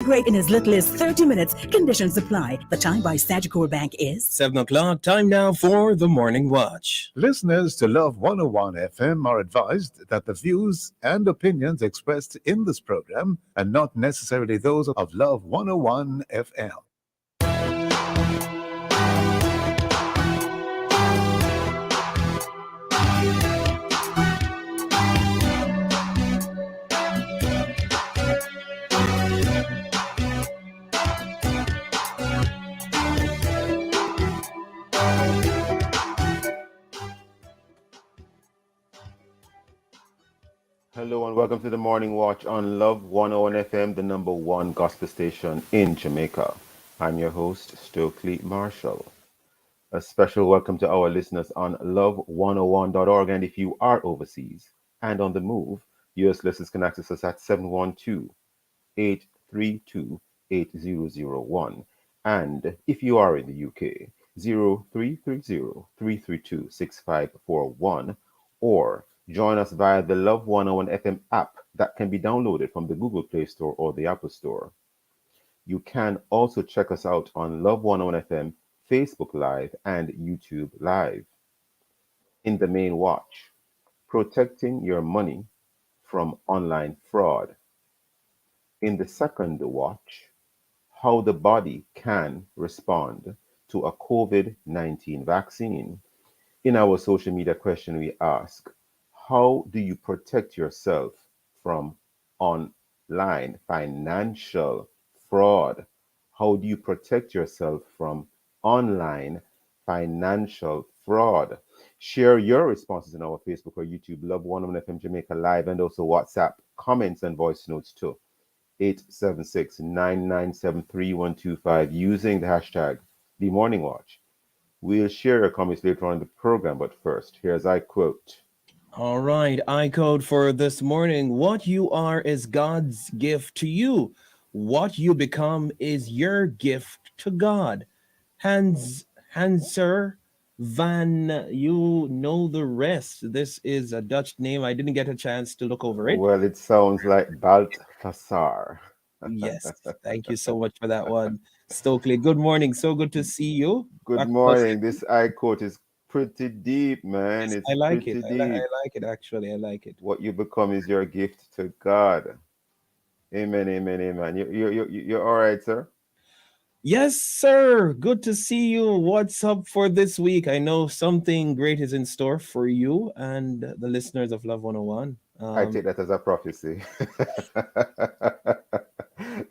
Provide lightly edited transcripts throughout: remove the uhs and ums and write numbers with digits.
integrate in as little as 30 minutes. Conditions apply. The time by Sagicor Bank is 7 o'clock. Time now for the Morning Watch. Listeners to Love 101 FM are advised that the views and opinions expressed in this program are not necessarily those of Love 101 FM. Hello and welcome to the Morning Watch on Love 101 FM, the number one gospel station in Jamaica. I'm your host, Stokeley Marshall. A special welcome to our listeners on love101.org, and if you are overseas and on the move, US listeners can access us at 712-832-8001. And if you are in the UK, 0330-332-6541, or join us via the Love 101 FM app that can be downloaded from the Google Play Store or the Apple Store. You can also check us out on Love 101 FM, Facebook Live, and YouTube Live. In the main watch, protecting your money from online fraud. In the second watch, how the body can respond to a COVID-19 vaccine. In our social media question, we ask, how do you protect yourself from online financial fraud? How do you protect yourself from online financial fraud? Share your responses in our Facebook or YouTube Love 101 FM Jamaica Live, and also WhatsApp comments and voice notes to 876-997-3125 using the hashtag The Morning Watch. We'll share your comments later on in the program, but first, here's I quote. All right, I code for this morning. What you are is God's gift to you. What you become is your gift to God. Hanser van, you know the rest. This is a Dutch name. I didn't get a chance to look over it. Well, it sounds like Balthasar. Yes, thank you so much for that one, Stokeley. Good morning. So good to see you. Good morning. This I quote is pretty deep, man. Yes, It's I like pretty it. I deep. like it, actually. I like it. What you become is your gift to God. Amen, amen, amen. You're all right, sir? Yes, sir. Good to see you. What's up for this week? I know something great is in store for you and the listeners of Love 101. I take that as a prophecy.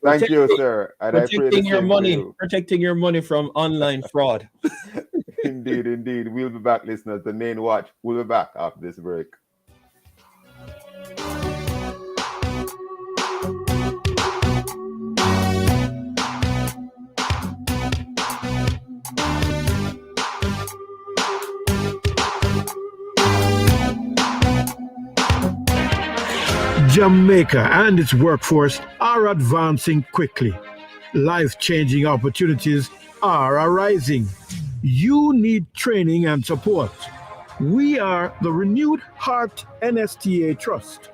Thank you, sir. And I pray the protecting your same money, for you. protecting your money from online fraud. Indeed, indeed. We'll be back, listeners. The main watch. We'll be back after this break. Jamaica and its workforce are advancing quickly. Life-changing opportunities are arising. You need training and support. We are the Renewed Heart NSTA Trust,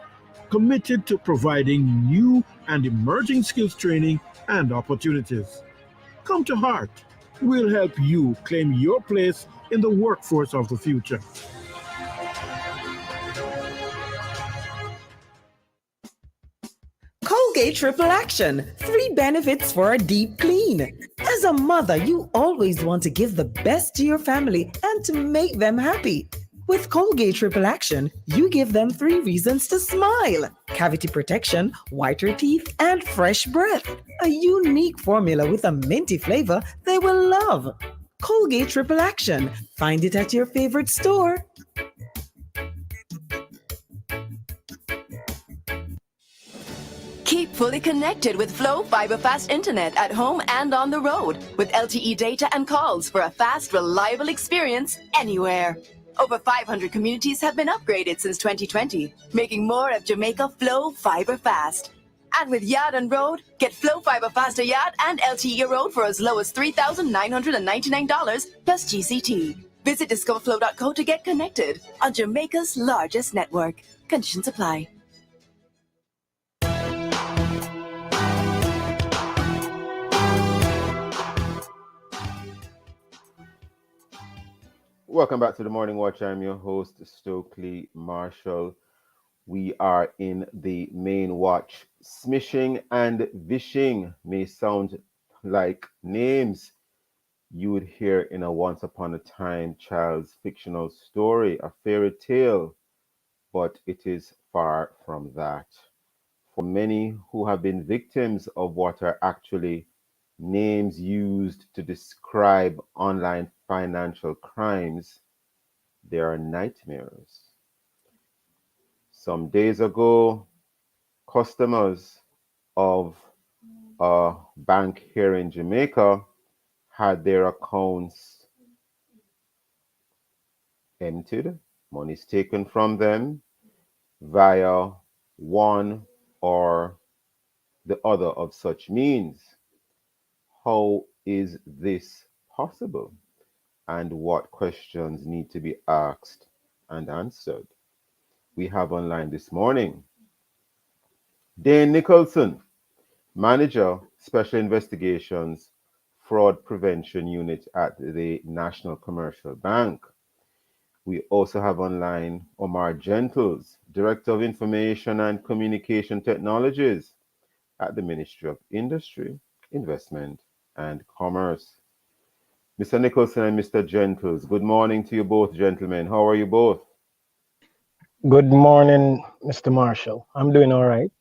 committed to providing new and emerging skills training and opportunities. Come to Heart. We'll help you claim your place in the workforce of the future. Colgate Triple Action. 3 benefits for a deep clean. As a mother, you always want to give the best to your family and to make them happy. With Colgate Triple Action, you give them 3 reasons to smile. Cavity protection, whiter teeth, and fresh breath. A unique formula with a minty flavor they will love. Colgate Triple Action. Find it at your favorite store. Keep fully connected with Flow Fiber Fast Internet at home and on the road with LTE data and calls for a fast, reliable experience anywhere. Over 500 communities have been upgraded since 2020, making more of Jamaica Flow Fiber Fast. And with Yard and Road, get Flow Fiber Faster Yard and LTE Road for as low as $3,999 plus GCT. Visit discoverflow.co to get connected on Jamaica's largest network. Conditions apply. Welcome back to the Morning Watch. I'm your host, Stokeley Marshall. We are in the main watch. Smishing and vishing may sound like names you would hear in a once upon a time child's fictional story, a fairy tale, but it is far from that. For many who have been victims of what are actually names used to describe online financial crimes, they are nightmares. Some days ago, customers of a bank here in Jamaica had their accounts emptied, monies taken from them via one or the other of such means. How is this possible? And what questions need to be asked and answered? We have online this morning Dane Nicholson, Manager, Special Investigations, Fraud Prevention Unit at the National Commercial Bank. We also have online Omar Gentles, Director of Information and Communication Technologies at the Ministry of Industry, Investment and Commerce. Mr. Nicholson and Mr. Gentles, good morning to you both, gentlemen. How are you both? Good morning, Mr. Marshall. I'm doing all right.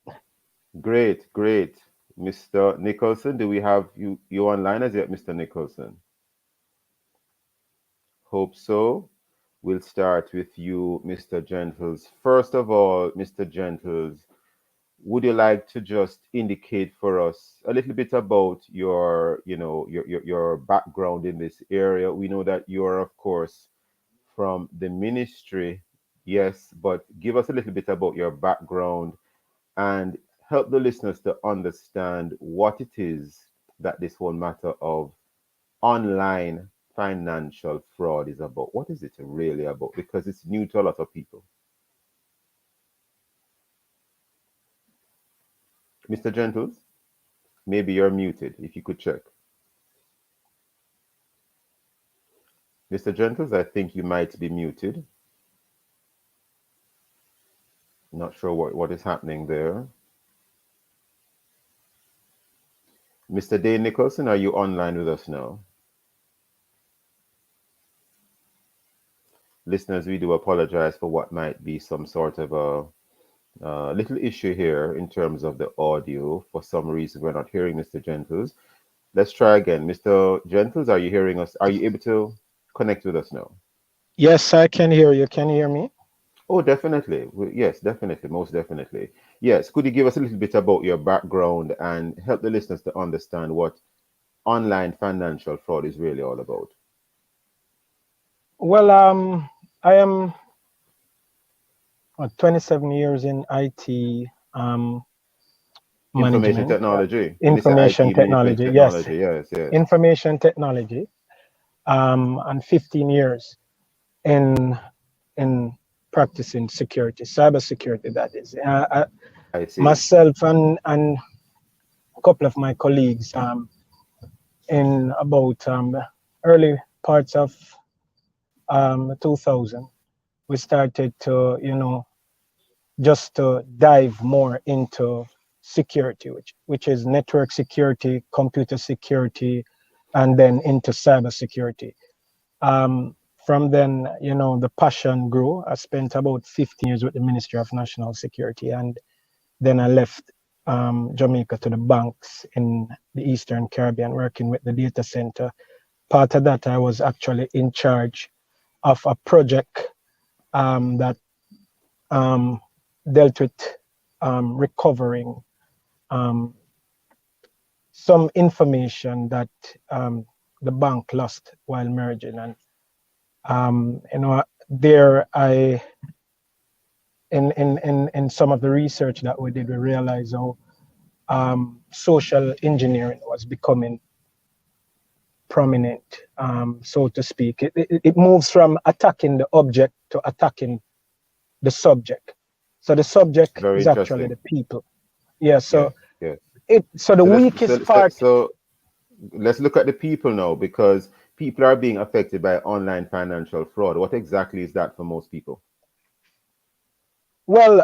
Great, great. Mr. Nicholson, do we have you online as yet, Mr. Nicholson? Hope so. We'll start with you, Mr. Gentles. First of all, Mr. Gentles, would you like to just indicate for us a little bit about your background in this area? We know that you are, of course, from the ministry, yes, but give us a little bit about your background and help the listeners to understand what it is that this whole matter of online financial fraud is about. What is it really about? Because it's new to a lot of people. Mr. Gentles, maybe you're muted, if you could check. Mr. Gentles, I think you might be muted. Not sure what is happening there. Mr. Dane Nicholson, are you online with us now? Listeners, we do apologize for what might be some sort of a little issue here in terms of the audio. For some reason, we're not hearing Mr. Gentles. Let's try again. Mr. Gentles, are you hearing us? Are you able to connect with us now? Yes, I can hear you. Can you hear me? Oh, definitely. Yes, definitely. Most definitely. Yes. Could you give us a little bit about your background and help the listeners to understand what online financial fraud is really all about? Well, I am 27 years in IT Information management. technology. Information IT, management technology, yes. technology. Yes. Information technology. And 15 years in practicing security, cyber security, that is. I see. Myself and a couple of my colleagues in about early parts of 2000, we started to, just to dive more into security, which is network security, computer security, and then into cyber security. From then, the passion grew. I spent about 15 years with the Ministry of National Security, and then I left Jamaica to the banks in the Eastern Caribbean, working with the data center. Part of that, I was actually in charge of a project that dealt with recovering some information that the bank lost while merging. And there I in some of the research that we did, we realized how social engineering was becoming prominent, so to speak. It moves from attacking the object to attacking the subject. So the subject is actually the people. Yeah. So yeah. the weakest part. So let's look at the people now, because people are being affected by online financial fraud. What exactly is that for most people? Well,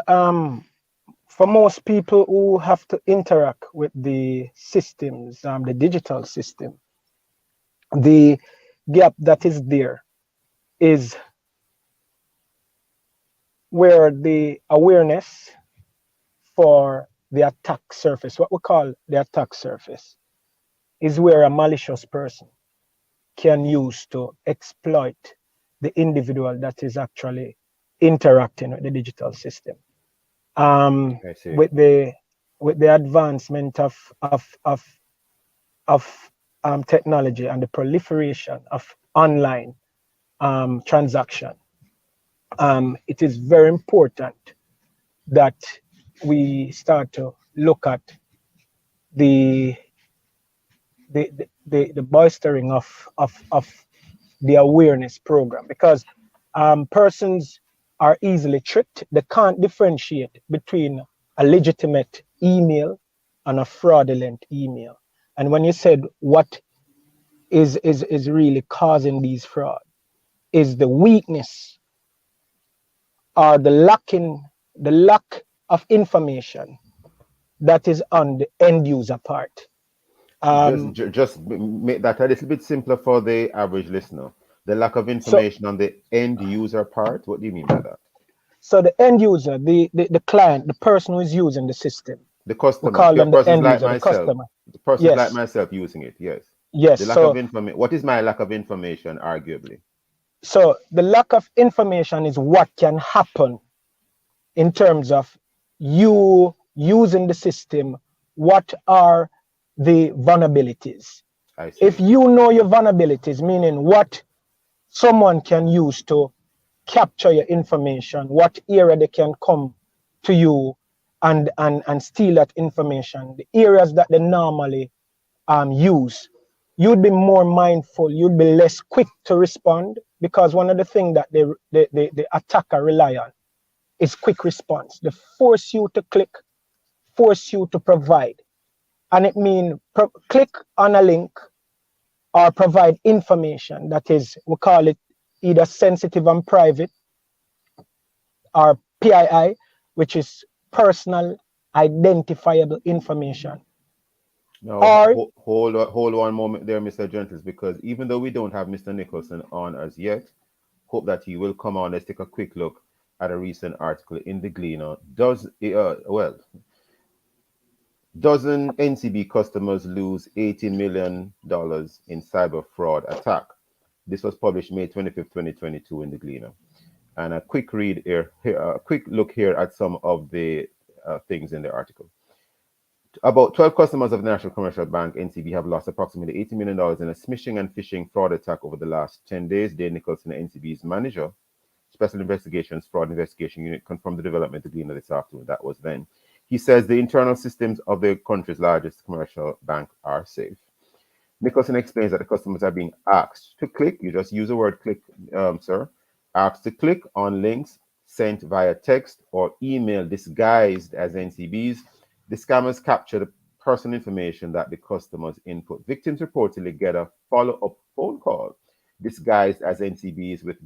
for most people who have to interact with the systems, the digital system, the gap that is there is where the awareness for the attack surface, what we call the attack surface, is where a malicious person can use to exploit the individual that is actually interacting with the digital system. I see. With the advancement of technology and the proliferation of online transaction, it is very important that we start to look at the bolstering of the awareness program, because persons are easily tricked. They can't differentiate between a legitimate email and a fraudulent email. And when you said what is really causing these fraud is the weakness or the lack of information that is on the end user part. Just make that a little bit simpler for the average listener. The lack of information on the end user part. What do you mean by that? So the end user, the client, the person who is using the system, the customer, we call them the end like user, myself, the customer. The persons Yes. like myself using it. Yes. Yes. The lack of information. What is my lack of information, arguably? So the lack of information is what can happen in terms of you using the system. What are the vulnerabilities? I see. If you know your vulnerabilities, meaning what someone can use to capture your information, what area they can come to you and steal that information, the areas that they normally use, you'd be more mindful, you'd be less quick to respond, because one of the things that the attacker rely on is quick response. They force you to click, force you to provide. And it means click on a link or provide information that is, we call it either sensitive and private, or PII, which is personal identifiable information. No, Or hold one moment there, Mr. Gentles, because even though we don't have Mr. Nicholson on as yet, hope that he will come on. Let's take a quick look at a recent article in the Gleaner. Doesn't NCB customers lose $18 million in cyber fraud attack? This was published May 25th, 2022 in the Gleaner. And a quick read here, a quick look here at some of the things in the article. About 12 customers of the National Commercial Bank, NCB, have lost approximately $80 million in a smishing and phishing fraud attack over the last 10 days. Dave Nicholson, NCB's manager, Special Investigations Fraud Investigation Unit, confirmed the development of Gleaner this afternoon. That was then. He says the internal systems of the country's largest commercial bank are safe. Nicholson explains that the customers are being asked to click, you just use the word click, sir, asked to click on links sent via text or email disguised as NCBs. The scammers capture the personal information that the customers input. Victims reportedly get a follow-up phone call disguised as NCBs with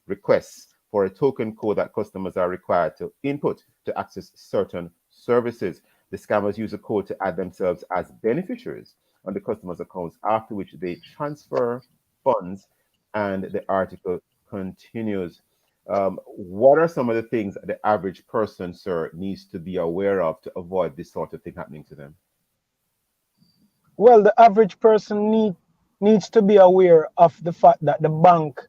requests for a token code that customers are required to input to access certain services. The scammers use a code to add themselves as beneficiaries on the customer's accounts, after which they transfer funds, and the article continues. What are some of the things that the average person, sir, needs to be aware of to avoid this sort of thing happening to them? Well, the average person needs to be aware of the fact that the bank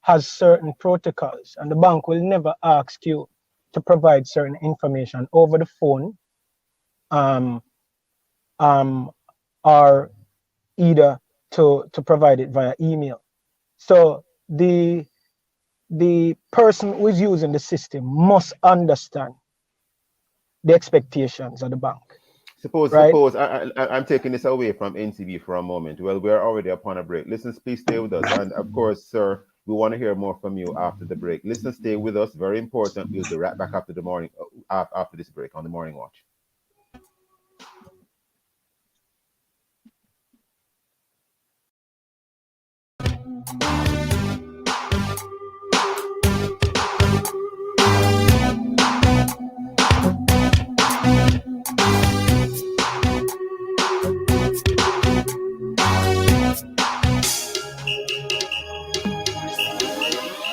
has certain protocols, and the bank will never ask you to provide certain information over the phone, or either to provide it via email. So the person who is using the system must understand the expectations of the bank. Suppose I'm taking this away from NCB for a moment. Well, we're already upon a break. Listeners, please stay with us. And of course, sir, we want to hear more from you after the break. Listeners, stay with us. Very important. We'll be right back after the morning, after this break on the Morning Watch.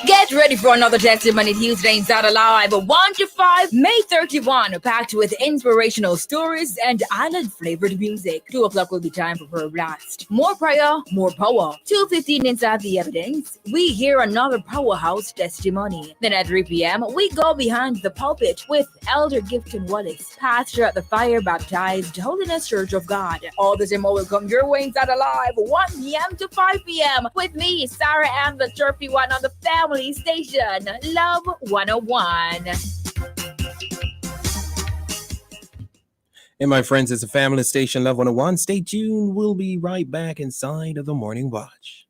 Get ready for another Testimony Tuesdays out alive 1 to 5 May 31, packed with inspirational stories and island-flavored music. 2 o'clock will be time for Prayer Blast. More prayer, more power. 2:15 inside the evidence, we hear another powerhouse testimony. Then at 3 p.m., we go behind the pulpit with Elder Gifton Wallace, pastor at the Fire Baptized Holiness Church of God. All this and more will come your way inside alive 1 p.m. to 5 p.m. with me, Sarah Ann, the chirpy one on the family station, Love 101. And my friends, it's a family station, Love 101. Stay tuned. We'll be right back inside of the Morning Watch.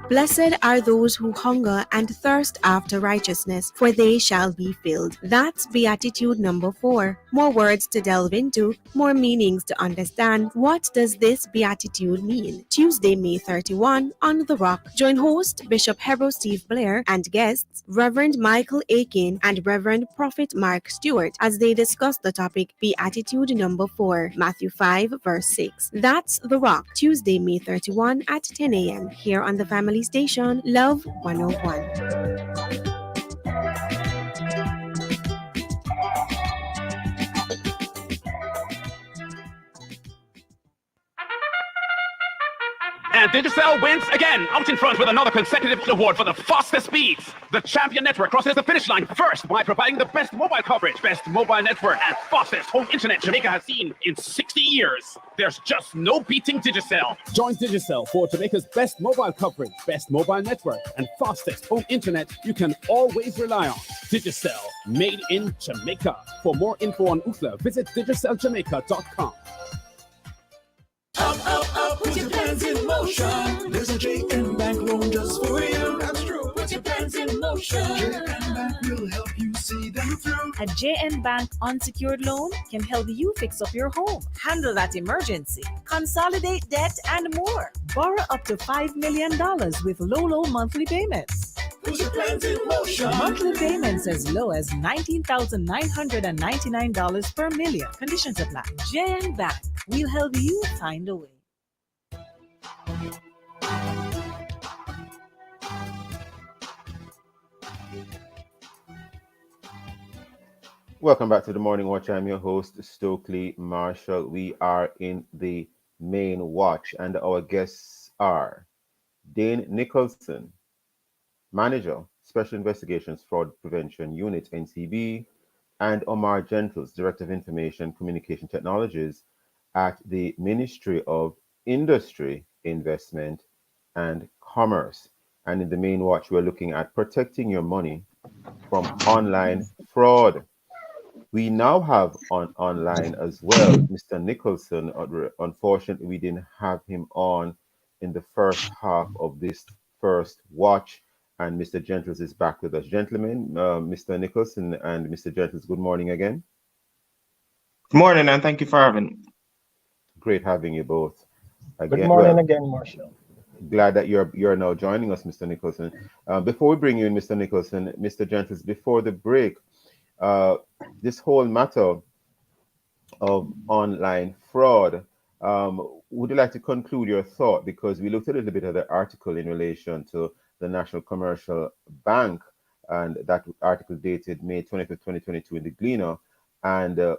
Blessed are those who hunger and thirst after righteousness, for they shall be filled. That's Beatitude number 4. More words to delve into, more meanings to understand. What does this Beatitude mean? Tuesday, May 31, on The Rock. Join host Bishop Hebrew Steve Blair and guests Reverend Michael Aiken and Reverend Prophet Mark Stewart as they discuss the topic Beatitude number 4, Matthew 5, verse 6. That's The Rock, Tuesday, May 31 at 10 a.m. here on the family station, Love 101. And Digicel wins again, out in front with another consecutive award for the fastest speeds. The champion network crosses the finish line first by providing the best mobile coverage, best mobile network, and fastest home internet Jamaica has seen in 60 years. There's just no beating Digicel. Join Digicel for Jamaica's best mobile coverage, best mobile network, and fastest home internet you can always rely on. Digicel, made in Jamaica. For more info on UFLA, visit digiceljamaica.com. Put your plans in motion. There's a JN Bank loan just for you. That's true. Put your plans in motion. JN Bank will help you see them through. A JN Bank unsecured loan can help you fix up your home, handle that emergency, consolidate debt, and more. Borrow up to $5 million with low monthly payments. Put your plans in motion. Monthly payments as low as $19,999 per million. Conditions apply. JN Bank will help you find a way. Welcome back to the Morning Watch. I'm your host, Stokeley Marshall. We are in the main watch, and our guests are Dane Nicholson, Manager, Special Investigations Fraud Prevention Unit, NCB, and Omar Gentles, Director of Information Communication Technologies at the Ministry of Industry, Investment, and Commerce. And in the main watch, we're looking at protecting your money from online fraud. We now have online as well Mr. Nicholson. Unfortunately, we didn't have him on in the first half of this first watch, and Mr. Gentles is back with us. Gentlemen, Mr. Nicholson and Mr. Gentles, good morning again. Good morning, and thank you for having me. Great having you both. Again. Good morning again, Marshall. Glad that you're now joining us, Mr. Nicholson. Before we bring you in, Mr. Nicholson, Mr. Gentles, before the break, this whole matter of online fraud, would you like to conclude your thought? Because we looked a little bit at the article in relation to the National Commercial Bank, and that article dated May 25th, 2022 in the Gleaner. And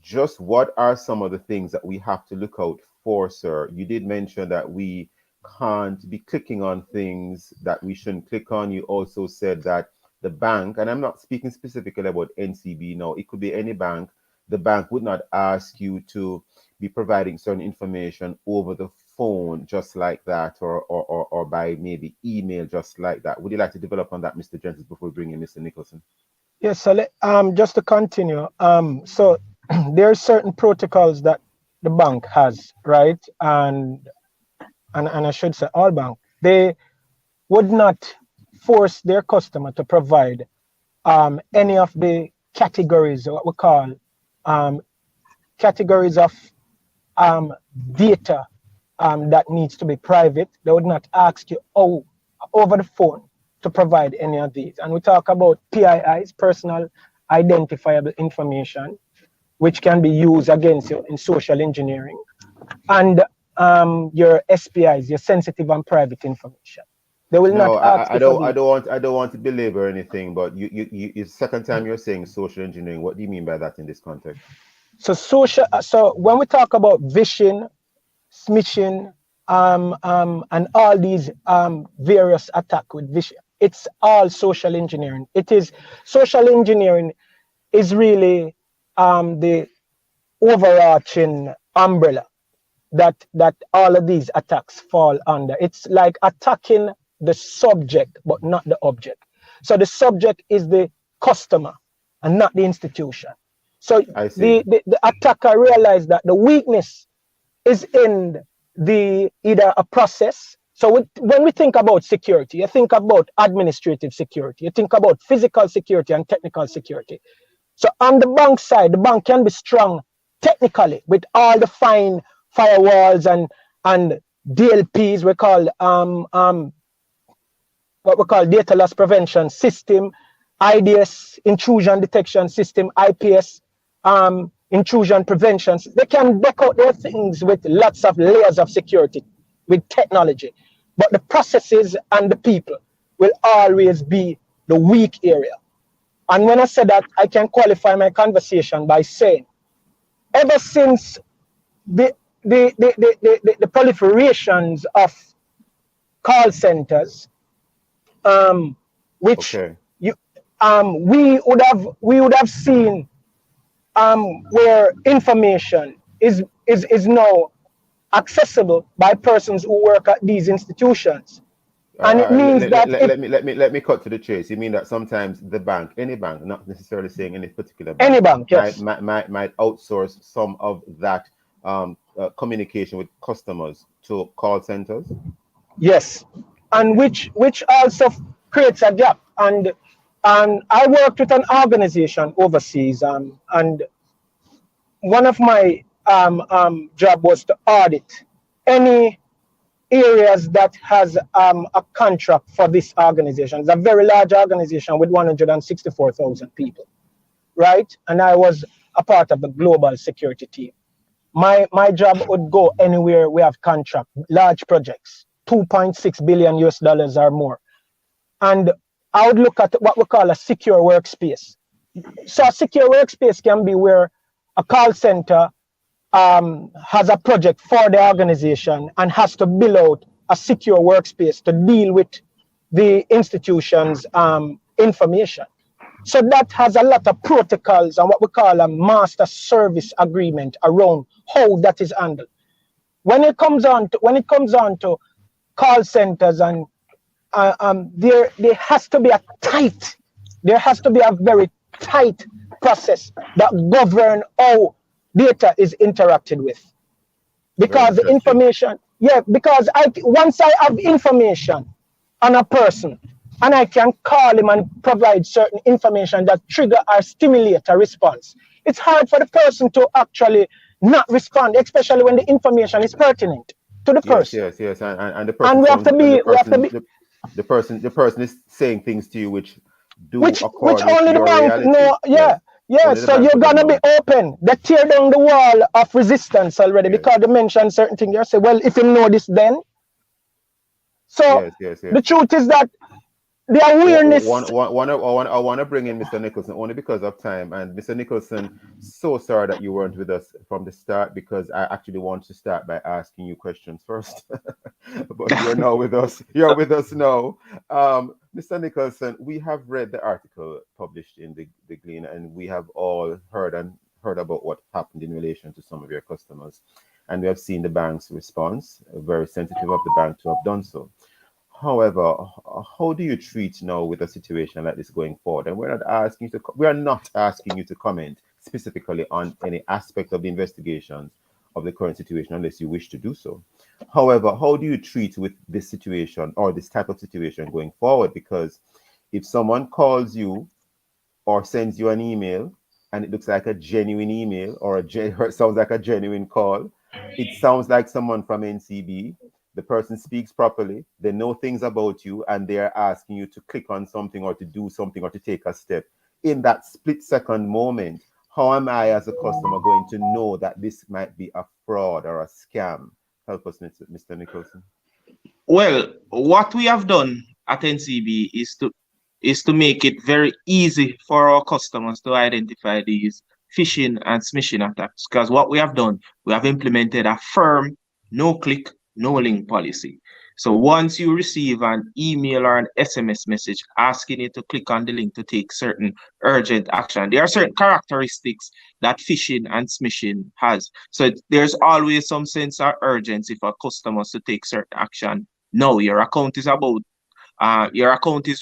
just what are some of the things that we have to look out for, sir? You did mention that we can't be clicking on things that we shouldn't click on. You also said that the bank, and I'm not speaking specifically about NCB now, it could be any bank, the bank would not ask you to be providing certain information over the phone just like that, or by maybe email just like that. Would you like to develop on that, Mr. Gentles, before we bring in Mr. Nicholson? Yes, so just to continue, so there are certain protocols that the bank has, right? And I should say all banks, they would not force their customer to provide any of the categories, what we call categories of data that needs to be private. They would not ask you over the phone to provide any of these. And we talk about PIIs, personal identifiable information, which can be used against you in social engineering, and your SPIs, your sensitive and private information. They will No, not ask I you for don't. these. I don't want to belabor anything. But it's the second time you're saying social engineering. What do you mean by that in this context? So when we talk about vishing, smishing, and all these various attack with vision, it's all social engineering. It is social engineering is really the overarching umbrella that all of these attacks fall under. It's like attacking the subject but not the object. So the subject is the customer and not the institution. So I see. the attacker realized that the weakness is in either a process. So when we think about security, you think about administrative security, you think about physical security and technical security. So on the bank side, the bank can be strong technically with all the fine firewalls and DLPs we call what we call data loss prevention system, IDS intrusion detection system, IPS intrusion preventions. They can deck out their things with lots of layers of security with technology, but the processes and the people will always be the weak area. And when I say that, I can qualify my conversation by saying, ever since the proliferations of call centers, which Okay. we would have seen where information is now accessible by persons who work at these institutions. And it means that let me cut to the chase. You mean that sometimes the bank, any bank, not necessarily saying any particular bank, any bank, yes, might outsource some of that communication with customers to call centers? Yes, and which also creates a gap. And I worked with an organization overseas, and one of my job was to audit any areas that has a contract for this organization. It's a very large organization with 164,000 people, right? And I was a part of the global security team. My job would go anywhere we have contract, large projects, 2.6 billion US dollars or more. And I would look at what we call a secure workspace. So a secure workspace can be where a call center has a project for the organization and has to build out a secure workspace to deal with the institution's information. So that has a lot of protocols and what we call a master service agreement around how that is handled. When it comes on to call centers, and there has to be a very tight process that govern how data is interacted with, because the information, because once I have information on a person and I can call him and provide certain information that trigger or stimulate a response, it's hard for the person to actually not respond, especially when the information is pertinent to the person. Yes, and the person, and we have to be the person is saying things to you which which according only to the your bank reality. know. Only the So bank you're would gonna know. be open. They tear down the wall of resistance already because they mention certain things. You say, well, if you know this, then. So Yes. the truth is that the awareness. I want to bring in Mr. Nicholson only because of time. And Mr. Nicholson, so sorry that you weren't with us from the start, because I actually want to start by asking you questions first. But you're now with us. You're with us now. Mr. Nicholson, we have read the article published in the Gleaner, and we have all heard about what happened in relation to some of your customers. And we have seen the bank's response, very sensitive of the bank to have done so. However, how do you treat now with a situation like this going forward? And we are not asking you to comment specifically on any aspect of the investigations of the current situation unless you wish to do so. However, how do you treat with this situation or this type of situation going forward? Because if someone calls you or sends you an email and it looks like a genuine email or it sounds like a genuine call, It sounds like someone from NCB. The person speaks properly, they know things about you, and they're asking you to click on something or to do something or to take a step. In that split second moment, how am I as a customer going to know that this might be a fraud or a scam? Help us, Mr. Nicholson. Well, what we have done at NCB is to make it very easy for our customers to identify these phishing and smishing attacks. Because what we have done, we have implemented a firm no click, no link policy. So once you receive an email or an SMS message asking you to click on the link to take certain urgent action, there are certain characteristics that phishing and smishing has. So there's always some sense of urgency for customers to take certain action. No, your account is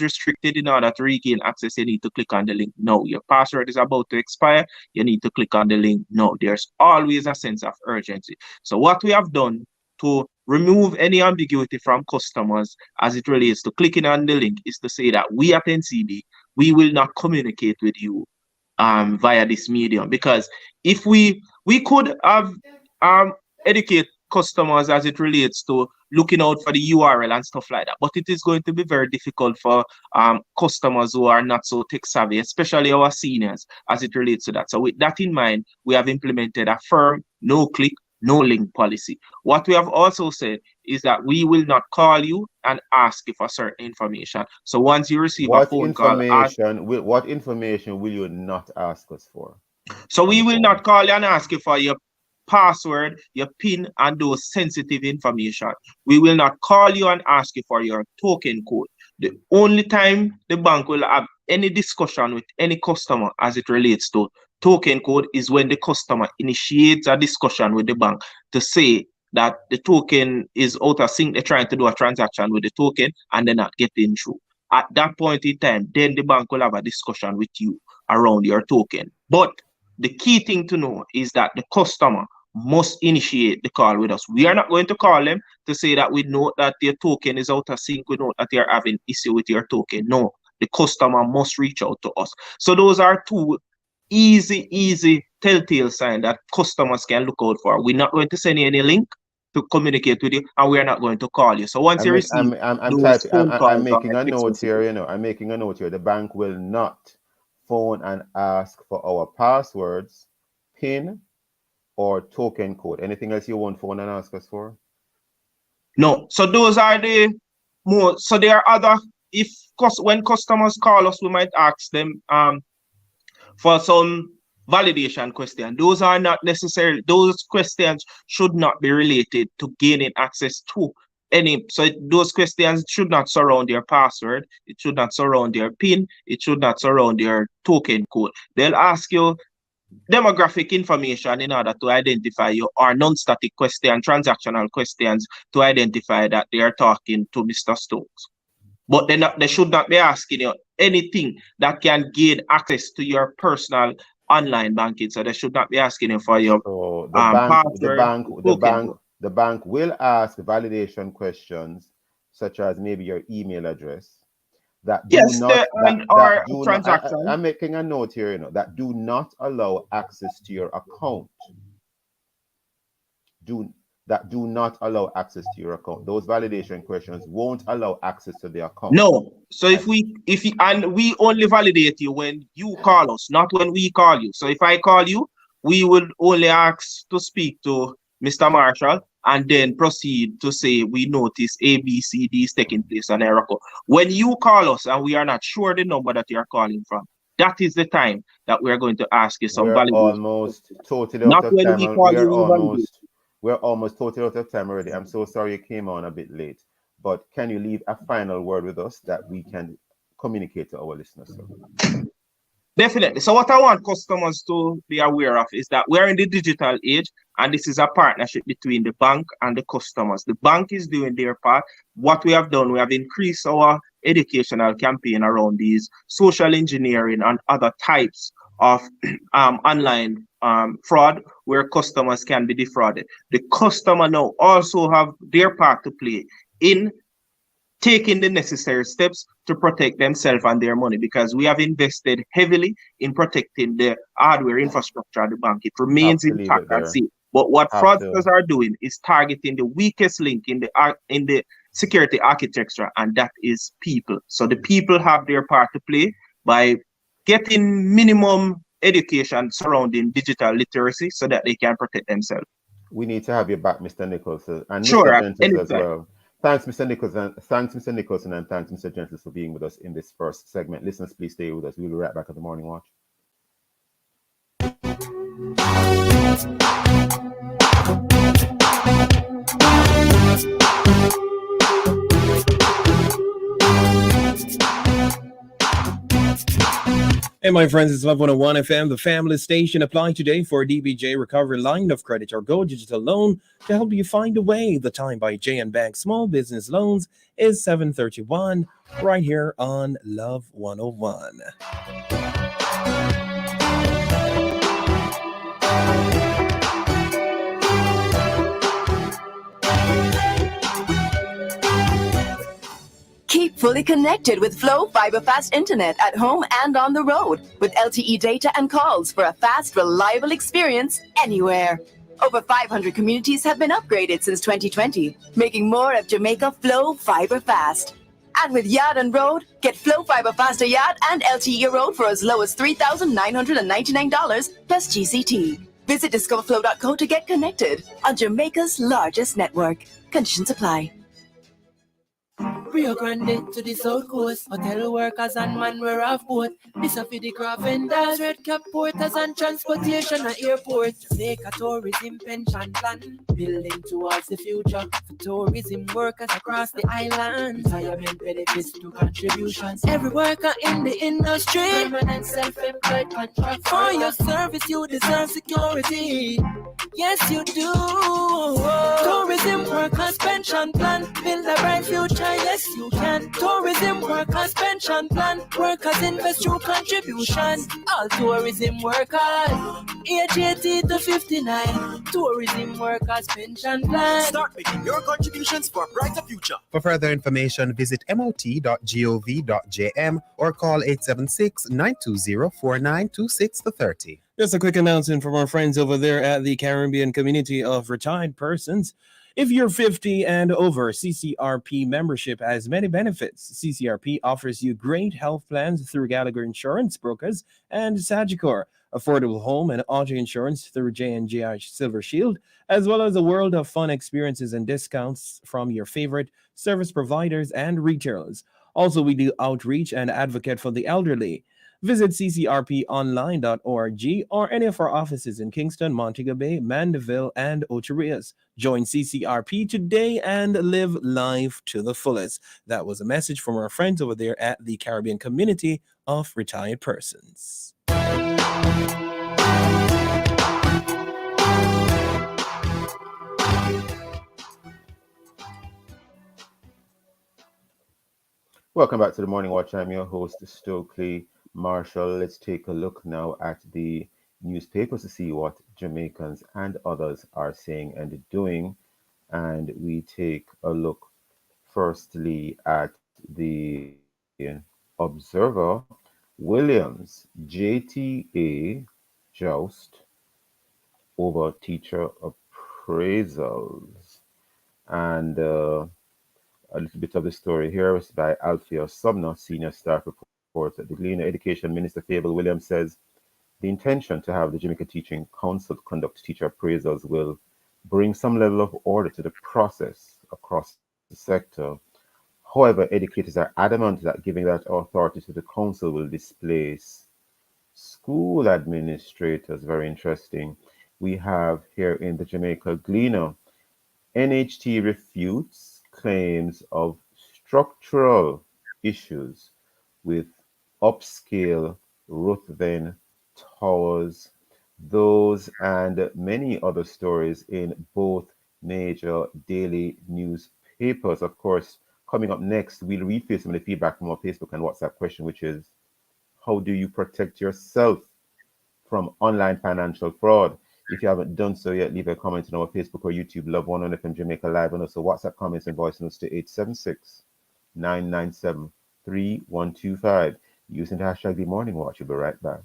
restricted. In order to regain access, you need to click on the link. No, your password is about to expire. You need to click on the link. No, there's always a sense of urgency. So what we have done to remove any ambiguity from customers as it relates to clicking on the link is to say that we at NCB, we will not communicate with you via this medium, because if we could have educate customers as it relates to looking out for the URL and stuff like that, but it is going to be very difficult for customers who are not so tech savvy, especially our seniors, as it relates to that. So with that in mind, we have implemented a firm no click, no link policy. What we have also said is that we will not call you and ask you for certain information. So once you receive a phone call, what information will you not ask us for? So we will not call you and ask you for your password, your PIN, and those sensitive information. We will not call you and ask you for your token code. The only time the bank will have any discussion with any customer as it relates to token code is when the customer initiates a discussion with the bank to say that the token is out of sync. They're trying to do a transaction with the token and they're not getting through. At that point in time, then the bank will have a discussion with you around your token. But the key thing to know is that the customer must initiate the call with us. We are not going to call them to say that we know that their token is out of sync, we know that they are having issue with your token. No, the customer must reach out to us. So those are two easy telltale signs that customers can look out for. We're not going to send you any link to communicate with you, and we're not going to call you. So once you receive, I'm making a note here. I'm making a note here. The bank will not phone and ask for our passwords, PIN, or token code. Anything else you want phone and ask us for? No. So those are the more. So there are other. When customers call us, we might ask them for some validation question. Those are not necessarily. Those questions should not be related to gaining access to any. So those questions should not surround your password. It should not surround your PIN. It should not surround your token code. They'll ask you demographic information in order to identify you, or non-static question, transactional questions to identify that they are talking to Mr. Stokes. But they should not be asking you anything that can gain access to your personal online banking. So they should not be asking you for your password. The bank will ask validation questions such as maybe your email address. I'm making a note here, that do not allow access to your account. Do not allow access to your account. Those validation questions won't allow access to the account. No. So if we only validate you when you call us, not when we call you. So if I call you, we will only ask to speak to Mr. Marshall and then proceed to say we notice A, B, C, D is taking place on error code. When you call us and we are not sure the number that you are calling from, that is the time that we are going to ask you some validation. We're almost totally out of time. We're almost totally out of time already. I'm so sorry you came on a bit late, but can you leave a final word with us that we can communicate to our listeners? Definitely. So what I want customers to be aware of is that we're in the digital age, and this is a partnership between the bank and the customers. The bank is doing their part. What we have done, we have increased our educational campaign around these social engineering and other types of online fraud where customers can be defrauded. The customer now also have their part to play in taking the necessary steps to protect themselves and their money, because we have invested heavily in protecting the hardware infrastructure of the bank. It remains intact and safe. But what Have fraudsters to. are doing is targeting the weakest link in the security architecture, and that is people. So the people have their part to play by getting minimum education surrounding digital literacy so that they can protect themselves. We need to have you back, Mr. Nicholson, and Mr. Sure, Gentles as anytime. well. Thanks, Mr. Nicholson. Thanks, Mr. Nicholson, and thanks, Mr. Gentles, for being with us in this first segment. Listeners, please stay with us. We'll be right back at the Morning Watch. Hey, my friends, it's Love 101 FM, the family station. Apply today for a DBJ recovery line of credit or Go Digital loan to help you find a way. The time by JN Bank Small Business Loans is 7:31 right here on Love 101. Keep fully connected with Flow Fiber Fast Internet at home and on the road with LTE data and calls for a fast, reliable experience anywhere. Over 500 communities have been upgraded since 2020, making more of Jamaica Flow Fiber Fast. And with Yard and Road, get Flow Fiber Faster Yard and LTE Road for as low as $3,999 plus GCT. Visit discoverflow.co to get connected on Jamaica's largest network. Conditions apply. Rio Grande to the South Coast. Hotel workers and man we're off boat. This a for the craft vendors, red cap porters and transportation at airport. Jamaica tourism pension plan, building towards the future for tourism workers across the island. Retirement benefits to contributions. Every worker in the industry, permanent self-employed contract. For your service you deserve security. Yes you do. Tourism workers pension plan, build a bright future. Yes, you can. Tourism workers pension plan. Workers invest through contribution. All tourism workers, age 80 to 59. Tourism workers pension plan. Start making your contributions for a brighter future. For further information, visit mot.gov.jm or call 876-920-4926 to 30. Just a quick announcement from our friends over there at the Caribbean Community of Retired Persons. If you're 50 and over, CCRP membership has many benefits. CCRP offers you great health plans through Gallagher Insurance Brokers and Sagicor, affordable home and auto insurance through J&J Silver Shield, as well as a world of fun experiences and discounts from your favorite service providers and retailers. Also, we do outreach and advocate for the elderly. Visit ccrponline.org or any of our offices in Kingston, Montego Bay, Mandeville, and Ocho Rios. Join CCRP today and live life to the fullest. That was a message from our friends over there at the Caribbean Community of Retired Persons. Welcome back to the Morning Watch. I'm your host, Stokeley Marshall. Let's take a look now at the newspapers to see what Jamaicans and others are saying and doing. And we take a look firstly at the Observer. Williams, JTA joust over teacher appraisals. And a little bit of the story here is by Althea Sumner, senior staff reporter at the Gleaner. Education Minister Fable Williams says the intention to have the Jamaica Teaching Council conduct teacher appraisals will bring some level of order to the process across the sector. However, educators are adamant that giving that authority to the council will displace school administrators. Very interesting. We have here in the Jamaica Gleaner, NHT refutes claims of structural issues with upscale Ruthven Towers. Those and many other stories in both major daily newspapers. Of course, coming up next, we'll read through some of the feedback from our Facebook and WhatsApp question, which is, how do you protect yourself from online financial fraud? If you haven't done so yet, leave a comment on our Facebook or YouTube, Love 101 FM Jamaica Live, and also WhatsApp comments and voice notes to 876-997-3125. Using the hashtag The Morning Watch. We'll be right back.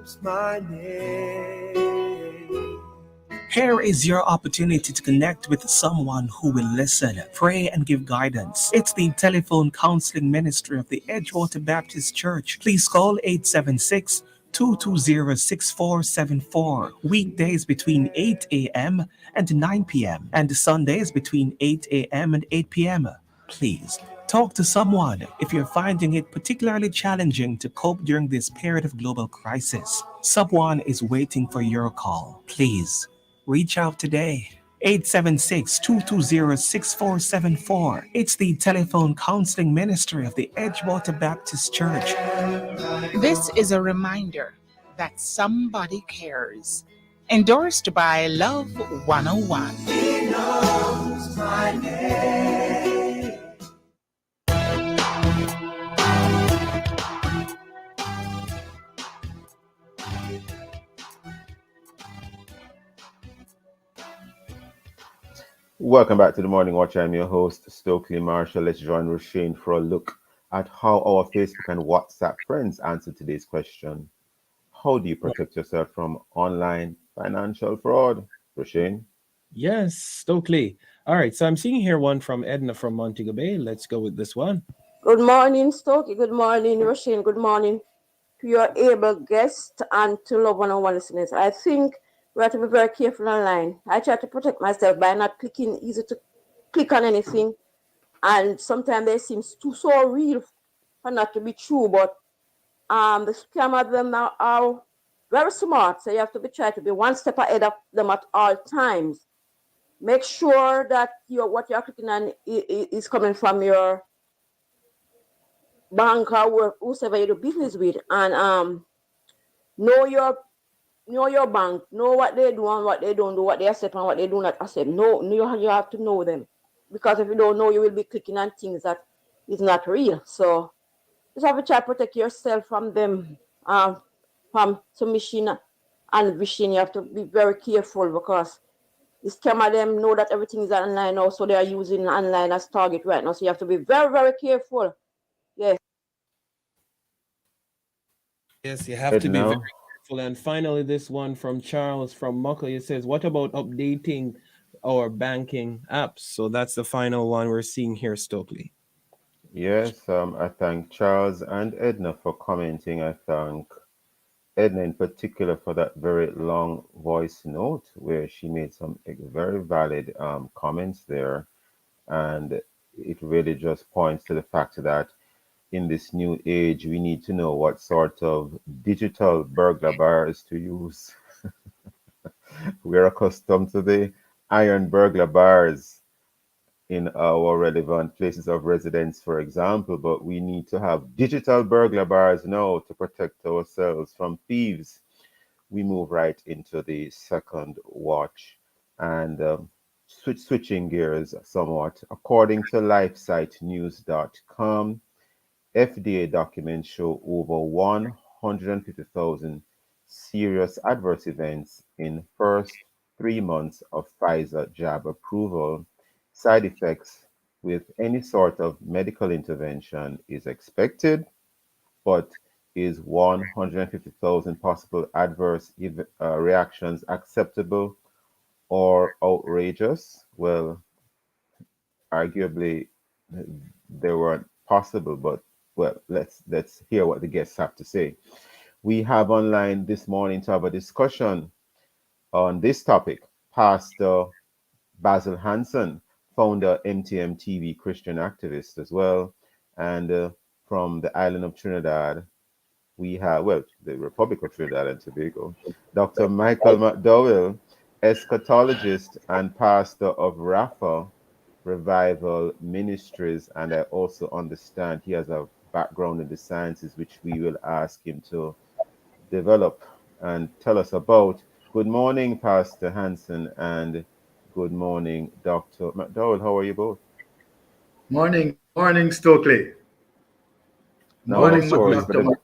knows my name. Here is your opportunity to connect with someone who will listen, pray, and give guidance. It's the telephone counseling ministry of the Edgewater Baptist Church. Please call 876 220 6474. Weekdays between 8 a.m. and 9 p.m. and Sundays between 8 a.m. and 8 p.m. Please talk to someone if you're finding it particularly challenging to cope during this period of global crisis. Someone is waiting for your call. Please reach out today. 876 220 6474. It's the telephone counseling ministry of the Edgewater Baptist Church. This is a reminder that somebody cares. Endorsed by Love 101. He knows my name. Welcome back to the Morning Watch. I'm your host, Stokeley Marshall. Let's join Roshane for a look at how our Facebook and WhatsApp friends answer today's question. How do you protect yourself from online financial fraud? Roshane? Yes, Stokely. All right, so I'm seeing here one from Edna from Montego Bay. Let's go with this one. Good morning, Stokey. Good morning, Roshane. Good morning to your able guest and to Love 101 listeners. I think we have to be very careful online. I try to protect myself by not clicking easy to click on anything. And sometimes they seem so real for not to be true. But the scammers them now are very smart. So you have to be try to be one step ahead of them at all times. Make sure that what you're clicking on is coming from your bank or whoever you do business with, and know your bank, know what they do and what they don't do, what they accept and what they do not accept. You have to know them, because if you don't know, you will be clicking on things that is not real. So just have to try to protect yourself from them, from submission and vishing. You have to be very careful, because the scammer them know that everything is online now, so they are using online as target right now. So you have to be very, very careful. Yes. Yes, you have to be very Edna? careful. And finally, this one from Charles from Muckley. It says, what about updating our banking apps? So that's the final one we're seeing here, Stokely. Yes, I thank Charles and Edna for commenting. I thank Edna in particular for that very long voice note where she made some very valid comments there. And it really just points to the fact that in this new age, we need to know what sort of digital burglar bars to use. We're accustomed to the iron burglar bars in our relevant places of residence, for example, but we need to have digital burglar bars now to protect ourselves from thieves. We move right into the second watch and switching gears somewhat. According to LifeSiteNews.com, FDA documents show over 150,000 serious adverse events in first 3 months of Pfizer jab approval. Side effects with any sort of medical intervention is expected, but is 150,000 possible adverse reactions acceptable or outrageous? Well, arguably they weren't possible, but well, let's hear what the guests have to say. We have online this morning to have a discussion on this topic. Pastor Basil Hanson, founder MTM TV Christian activist as well, and from the island of Trinidad, we have, well, the Republic of Trinidad and Tobago, Dr. Michael McDowell, eschatologist and pastor of Rapha Revival Ministries, and I also understand he has a background in the sciences, which we will ask him to develop and tell us about. Good morning, Pastor Hanson, and good morning, Dr. McDowell. How are you both? Morning, Stokeley. Now, of Morning, course, for Dr. the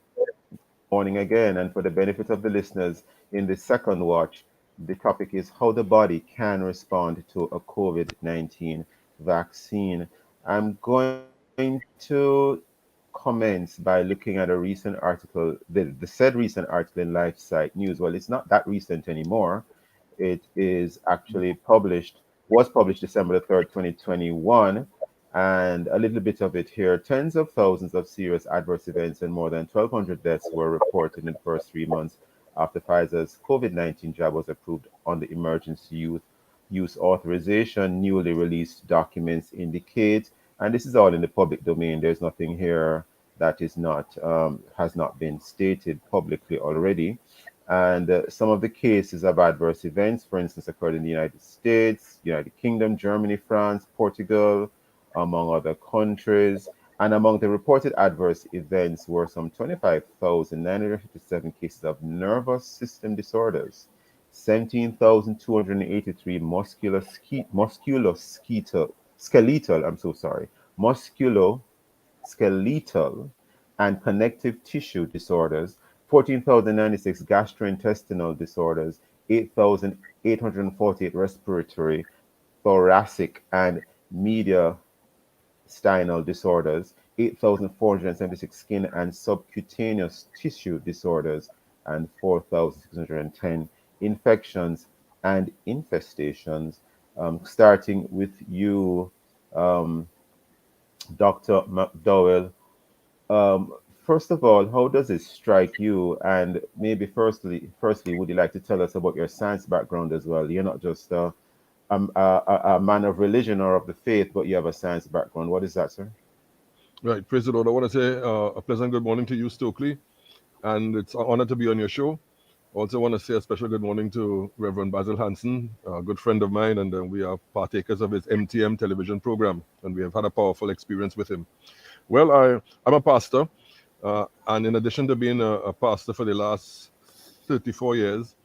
morning again, and for the benefit of the listeners in the second watch, the topic is how the body can respond to a COVID-19 vaccine. I'm going to comments by looking at a recent article, the said recent article in LifeSite News. Well, it's not that recent anymore. It is actually was published December the 3rd, 2021. And a little bit of it here. Tens of thousands of serious adverse events and more than 1,200 deaths were reported in the first 3 months after Pfizer's COVID-19 jab was approved on the emergency use authorization. Newly released documents indicate, and this is all in the public domain. There's nothing here that is not has not been stated publicly already. And some of the cases of adverse events, for instance, occurred in the United States, United Kingdom, Germany, France, Portugal, among other countries. And among the reported adverse events were some 25,957 cases of nervous system disorders, 17,283 musculoskeletal and connective tissue disorders, 14,096 gastrointestinal disorders, 8,848 respiratory, thoracic, and mediastinal disorders, 8,476 skin and subcutaneous tissue disorders, and 4,610 infections and infestations. Starting with you, Dr. McDowell. First of all, how does it strike you? And maybe firstly, would you like to tell us about your science background as well? You're not just a man of religion or of the faith, but you have a science background. What is that, sir? Right. Praise the Lord. I want to say a pleasant good morning to you, Stokeley, and it's an honor to be on your show. Also want to say a special good morning to Reverend Basil Hansen, a good friend of mine, and we are partakers of his MTM television program, and we have had a powerful experience with him. Well, I'm a pastor, and in addition to being a pastor for the last 34 years,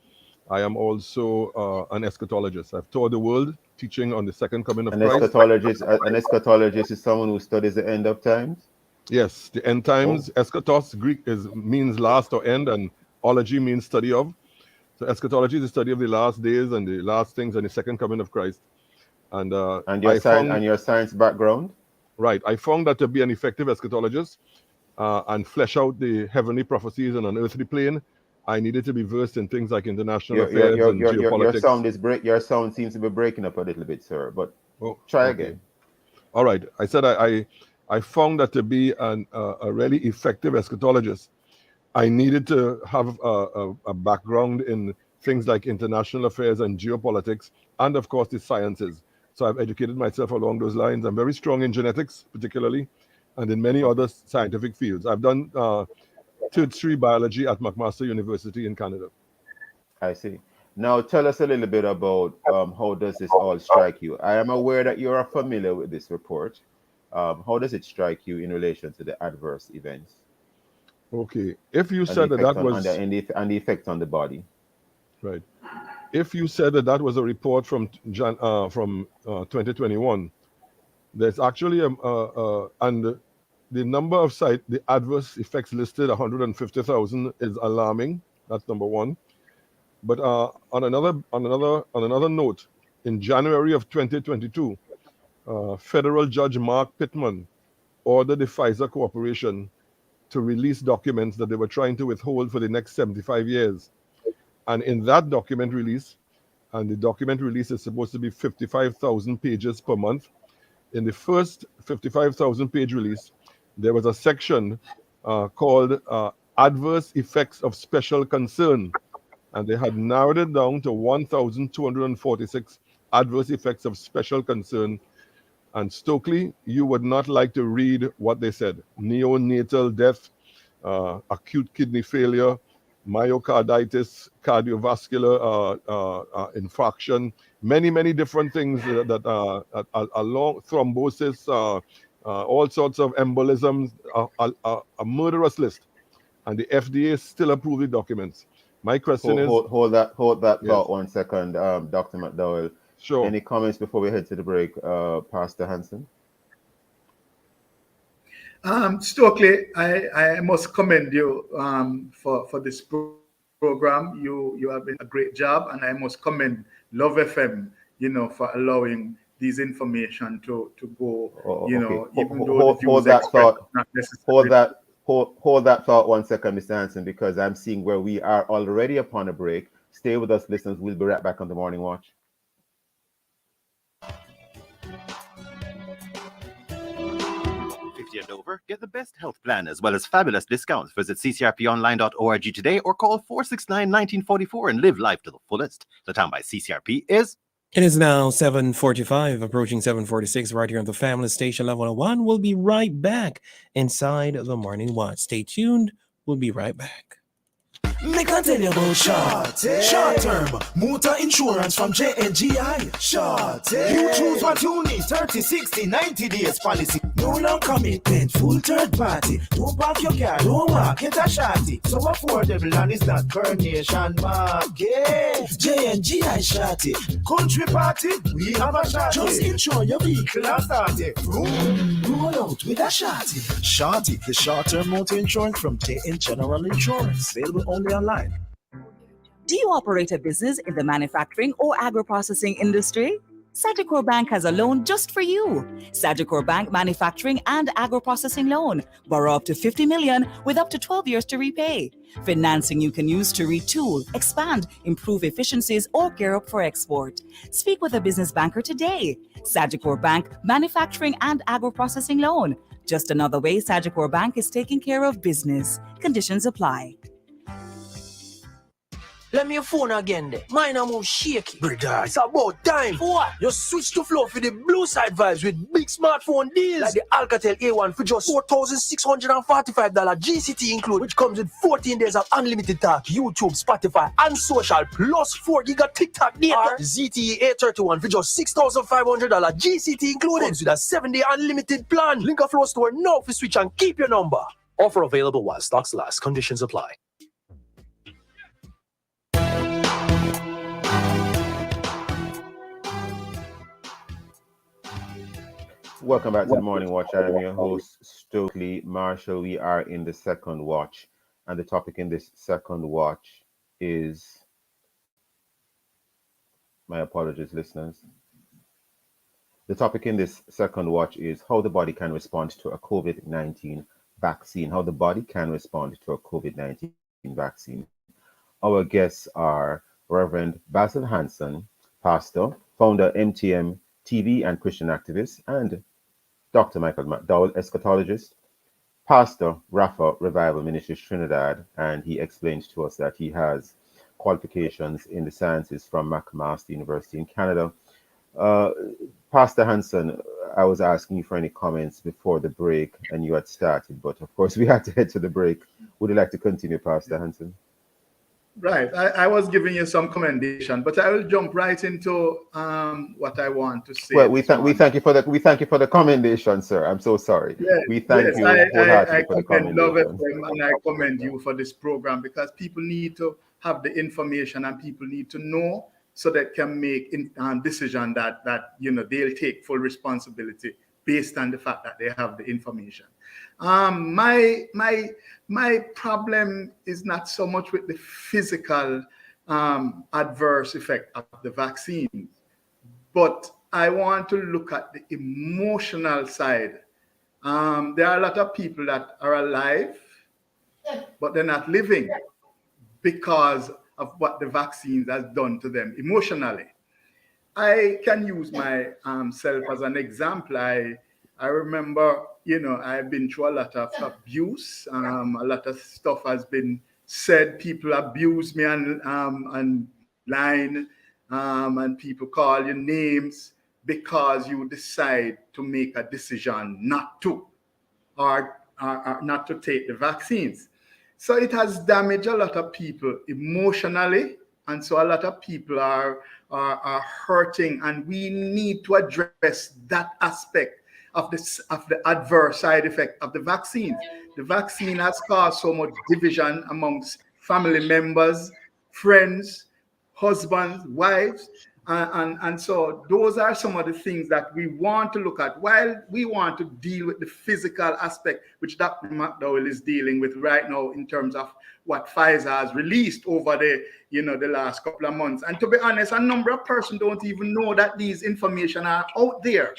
I am also an eschatologist. I've toured the world teaching on the second coming of Christ. An eschatologist is someone who studies the end of times? Yes, the end times. Oh. Eschatos, Greek, means last or end, and ology means study of. So eschatology is the study of the last days and the last things and the second coming of Christ. And your science background? Right. I found that to be an effective eschatologist and flesh out the heavenly prophecies on an earthly plane, I needed to be versed in things like international affairs and geopolitics. Your sound seems to be breaking up a little bit, sir, but try again. All right. I said I found that to be a really effective eschatologist, I needed to have a background in things like international affairs and geopolitics, and of course the sciences. So I've educated myself along those lines. I'm very strong in genetics, particularly, and in many other scientific fields. I've done tertiary biology at McMaster University in Canada. I see. Now tell us a little bit about how does this all strike you? I am aware that you are familiar with this report. How does it strike you in relation to the adverse events? Okay, if you said that was... And the effect on the body. Right. If you said that was a report from 2021, there's actually and the number of the adverse effects listed, 150,000, is alarming. That's number one. But on another note, in January of 2022, Federal Judge Mark Pittman ordered the Pfizer Corporation to release documents that they were trying to withhold for the next 75 years. And in that document release, and the document release is supposed to be 55,000 pages per month, in the first 55,000 page release, there was a section called Adverse Effects of Special Concern. And they had narrowed it down to 1,246 adverse effects of special concern. And Stokeley, you would not like to read what they said. Neonatal death, acute kidney failure, myocarditis, cardiovascular infarction, many different things that along thrombosis, all sorts of embolisms, a murderous list. And the FDA still approved the documents. My question is... Hold that thought 1 second, Dr. McDowell. Sure. Any comments before we head to the break, Pastor Hansen? Stokeley, I must commend you for this program. You have been a great job, and I must commend Love FM, for allowing these information to go, Oh, you okay. know, even though the Hold views that expressed thought. not necessarily. Hold that thought 1 second, Mr. Hanson, because I'm seeing where we are already upon a break. Stay with us, listeners. We'll be right back on the Morning Watch. 50 and over, get the best health plan as well as fabulous discounts. Visit ccrponline.org today or call 469-1944 and live life to the fullest. The time by CCRP is... It is now 7:45, approaching 7:46, right here on the Family Station Level 101. We'll be right back inside the Morning Watch. Stay tuned. We'll be right back. Make I tell you about short-term motor insurance from JNGI. You choose what you need, 30, 60, 90 days policy. No long commitment, full third party. Don't park your car, don't walk, get a shotty. So affordable and it's not Coronation Market. JNGI shotty. Country party, we have a shotty. Just insure your vehicle and start it. Roll out with a shotty. Shotty, the short-term motor insurance from JN General Insurance. Available only online. Do you operate a business in the manufacturing or agro-processing industry? Sagicor Bank has a loan just for you. Sagicor Bank Manufacturing and Agro-Processing Loan. Borrow up to $50 million with up to 12 years to repay. Financing you can use to retool, expand, improve efficiencies, or gear up for export. Speak with a business banker today. Sagicor Bank Manufacturing and Agro-Processing Loan. Just another way Sagicor Bank is taking care of business. Conditions apply. Let me your phone again there. Mine are more shaky. Brother, it's about time. What? You switch to Flow for the blue side vibes with big smartphone deals. Like the Alcatel A1 for just $4,645 GCT include, which comes with 14 days of unlimited talk, YouTube, Spotify, and social, plus 4 gig of TikTok data. Or ZTE A31 for just $6,500 GCT included. Comes with a 7-day unlimited plan. Link a Flow store now for switch and keep your number. Offer available while stocks last. Conditions apply. Welcome back to the Morning Watch. I am your host, Stokeley Marshall. We are in the second watch, and the topic in this second watch is, my apologies, listeners. The topic in this second watch is how the body can respond to a COVID-19 vaccine. How the body can respond to a COVID-19 vaccine. Our guests are Reverend Basil Hanson, pastor, founder MTM TV and Christian activist, and Dr. Michael McDowell, eschatologist, pastor, Rafa Revival Ministries Trinidad, and he explained to us that he has qualifications in the sciences from McMaster University in Canada. Pastor Hanson, I was asking you for any comments before the break, and you had started, but of course we had to head to the break. Would you like to continue, Pastor Hanson? Right. I was giving you some commendation, but I will jump right into what I want to say. Well, we thank you for the commendation, sir. I'm so sorry. Yes, we thank you I for the commend Love commendation. FM, and I commend you for this program, because people need to have the information and people need to know so that can make decision that they'll take full responsibility based on the fact that they have the information. My problem is not so much with the physical adverse effect of the vaccine, but I want to look at the emotional side. There are a lot of people that are alive, but they're not living because of what the vaccines has done to them emotionally. I can use myself as an example. I remember, I've been through a lot of abuse. A lot of stuff has been said. People abuse me online, and people call you names because you decide to make a decision not to, or not to take the vaccines. So it has damaged a lot of people emotionally, and so a lot of people are hurting, and we need to address that aspect of the adverse side effect of the vaccine. The vaccine has caused so much division amongst family members, friends, husbands, wives, And so those are some of the things that we want to look at. While we want to deal with the physical aspect, which Dr. McDowell is dealing with right now in terms of what Pfizer has released over the last couple of months. And to be honest, a number of persons don't even know that these information are out there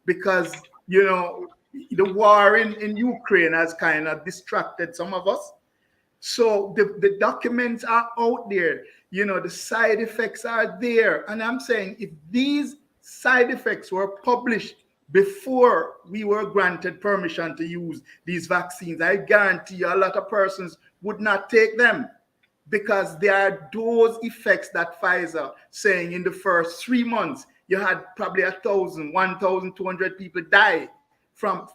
because, the war in Ukraine has kind of distracted some of us. So the documents are out there, the side effects are there. And I'm saying if these side effects were published before we were granted permission to use these vaccines, I guarantee you a lot of persons would not take them because there are those effects that Pfizer saying in the first 3 months, you had probably 1,200 people die from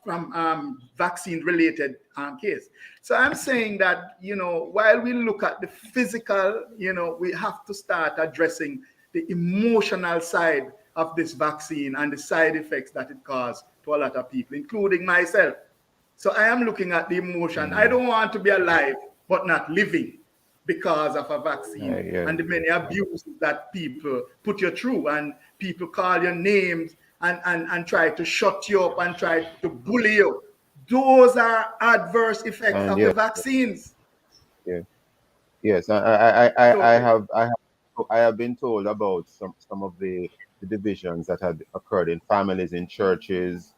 vaccine-related case. So I'm saying that, while we look at the physical, we have to start addressing the emotional side of this vaccine and the side effects that it caused to a lot of people, including myself. So I am looking at the emotion. I don't want to be alive, but not living because of a vaccine and the many abuses that people put you through, and people call your names and try to shut you up and try to bully you. Those are adverse effects of the vaccines. Yes, I have been told about some of the divisions that had occurred in families, in churches,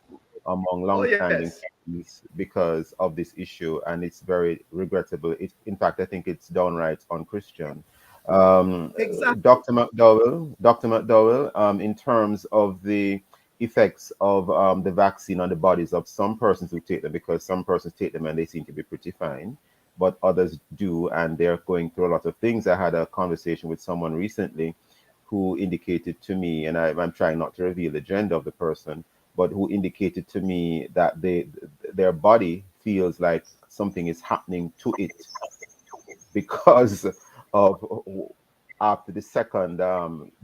among long-standing families because of this issue, and it's very regrettable. In fact, I think it's downright unchristian. Exactly. Dr. McDowell, in terms of the effects of the vaccine on the bodies of some persons who take them, because some persons take them and they seem to be pretty fine, but others do, and they're going through a lot of things. I had a conversation with someone recently who indicated to me, and I'm trying not to reveal the gender of the person, but who indicated to me that their body feels like something is happening to it because of after the second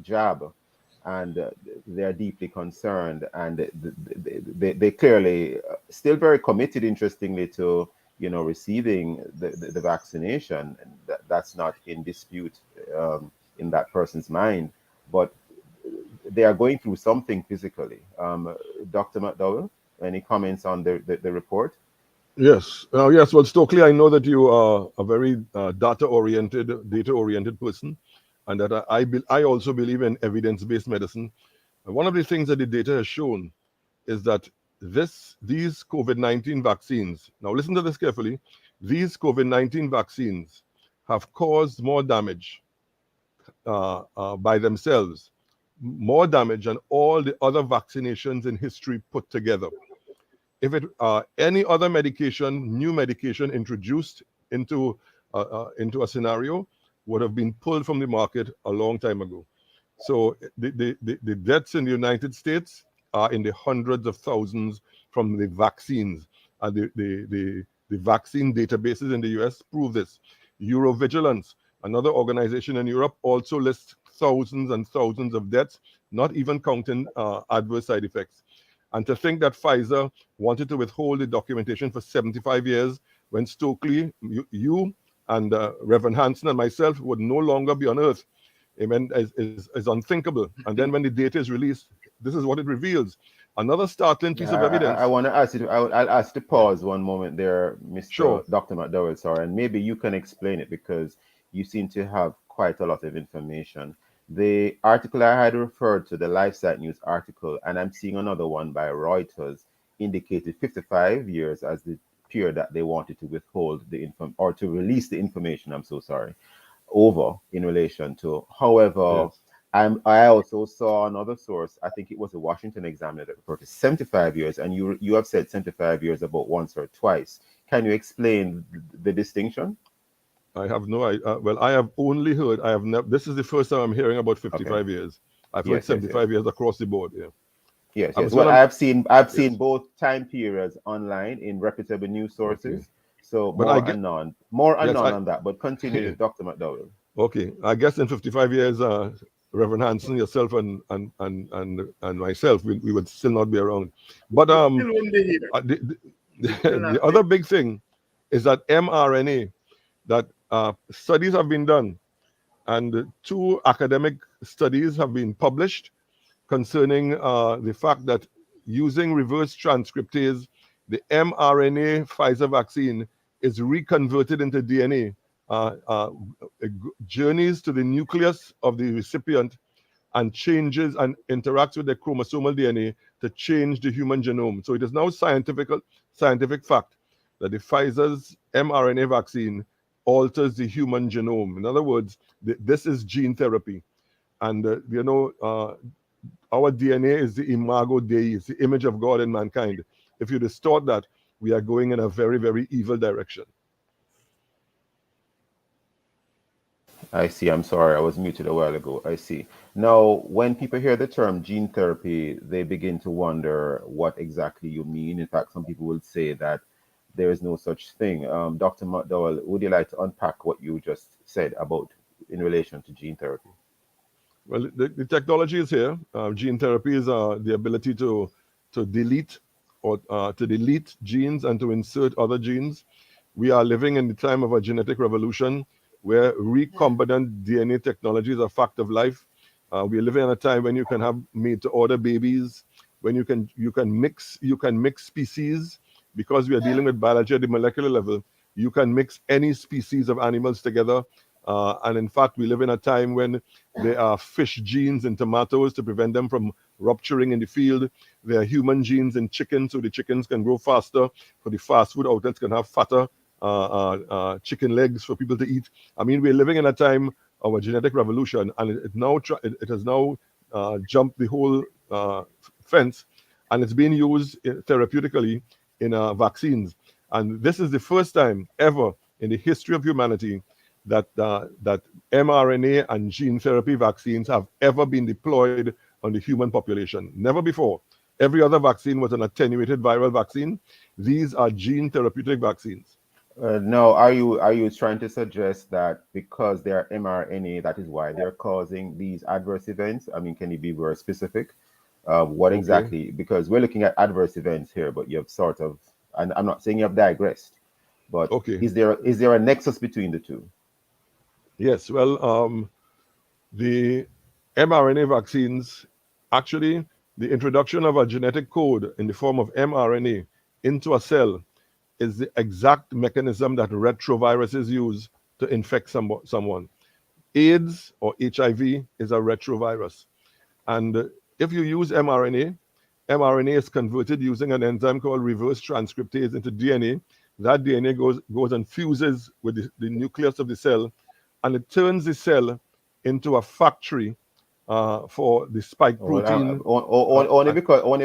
jab, and they're deeply concerned, and they clearly still very committed, interestingly, to receiving the vaccination. That's not in dispute in that person's mind, but they are going through something physically. Dr. McDowell, any comments on the report? Yes. Yes. Well, Stokeley, I know that you are a very data-oriented person, and that I also believe in evidence-based medicine. And one of the things that the data has shown is that these COVID-19 vaccines, now listen to this carefully, these COVID-19 vaccines have caused more damage by themselves, more damage than all the other vaccinations in history put together. If it any other medication, new medication introduced into a scenario would have been pulled from the market a long time ago. So the deaths in the United States are in the hundreds of thousands from the vaccines. The vaccine databases in the US prove this. Eurovigilance, another organization in Europe, also lists thousands and thousands of deaths, not even counting adverse side effects. And to think that Pfizer wanted to withhold the documentation for 75 years when Stokeley, you and Reverend Hansen and myself would no longer be on Earth, amen, is unthinkable. And then when the data is released, this is what it reveals. Another startling piece of evidence. I want to ask you, I'll ask you to pause one moment there, Mr. Sure. Dr. McDowell, sorry, and maybe you can explain it because you seem to have quite a lot of information. The article I had referred to, the LifeSite News article, and I'm seeing another one by Reuters, indicated 55 years as the period that they wanted to withhold the or to release the information, I'm so sorry, over in relation to. However, yes. I also saw another source, I think it was the Washington Examiner, that referred to 75 years, and you have said 75 years about once or twice. Can you explain the distinction? I have no idea. Well, I have only heard, I have never, this is the first time I'm hearing about 55 years. I've heard 75 years across the board, Yes. Well, I've seen both time periods online in reputable news sources. So more unknown on that, but continue, Dr. McDowell. Okay, I guess in 55 years, Reverend Hansen, yourself, and myself, we would still not be around. But the other big thing is that mRNA, that studies have been done, and two academic studies have been published concerning the fact that using reverse transcriptase, the mRNA Pfizer vaccine is reconverted into DNA, journeys to the nucleus of the recipient and changes and interacts with the chromosomal DNA to change the human genome. So it is now scientific fact that the Pfizer's mRNA vaccine alters the human genome. In other words, this is gene therapy. And, our DNA is the imago Dei, it's the image of God in mankind. If you distort that, we are going in a very, very evil direction. I see. I'm sorry. I was muted a while ago. I see. Now, when people hear the term gene therapy, they begin to wonder what exactly you mean. In fact, some people will say that there is no such thing. Dr. McDowell, would you like to unpack what you just said about in relation to gene therapy? Well, the technology is here. Gene therapy is the ability to delete or to delete genes and to insert other genes. We are living in the time of a genetic revolution where recombinant DNA technology is a fact of life. We are living in a time when you can have made-to-order babies, when you can mix species, because we are dealing with biology at the molecular level. You can mix any species of animals together. And in fact, we live in a time when there are fish genes in tomatoes to prevent them from rupturing in the field. There are human genes in chickens, so the chickens can grow faster, so the fast food outlets can have fatter chicken legs for people to eat. I mean, we're living in a time of a genetic revolution, and it has now jumped the whole fence, and it's being used therapeutically in vaccines. And this is the first time ever in the history of humanity that mRNA and gene therapy vaccines have ever been deployed on the human population. Never before. Every other vaccine was an attenuated viral vaccine. These are gene therapeutic vaccines. No, are you trying to suggest that because they are mRNA, that is why they're causing these adverse events? I mean, can you be more specific? What exactly? Because we're looking at adverse events here, but you have sort of, and I'm not saying you have digressed, but is there a nexus between the two? Yes, well, the mRNA vaccines, actually, the introduction of a genetic code in the form of mRNA into a cell is the exact mechanism that retroviruses use to infect someone. AIDS or HIV is a retrovirus. And if you use mRNA, mRNA is converted using an enzyme called reverse transcriptase into DNA. That DNA goes and fuses with the nucleus of the cell, and it turns the cell into a factory for the spike protein. Only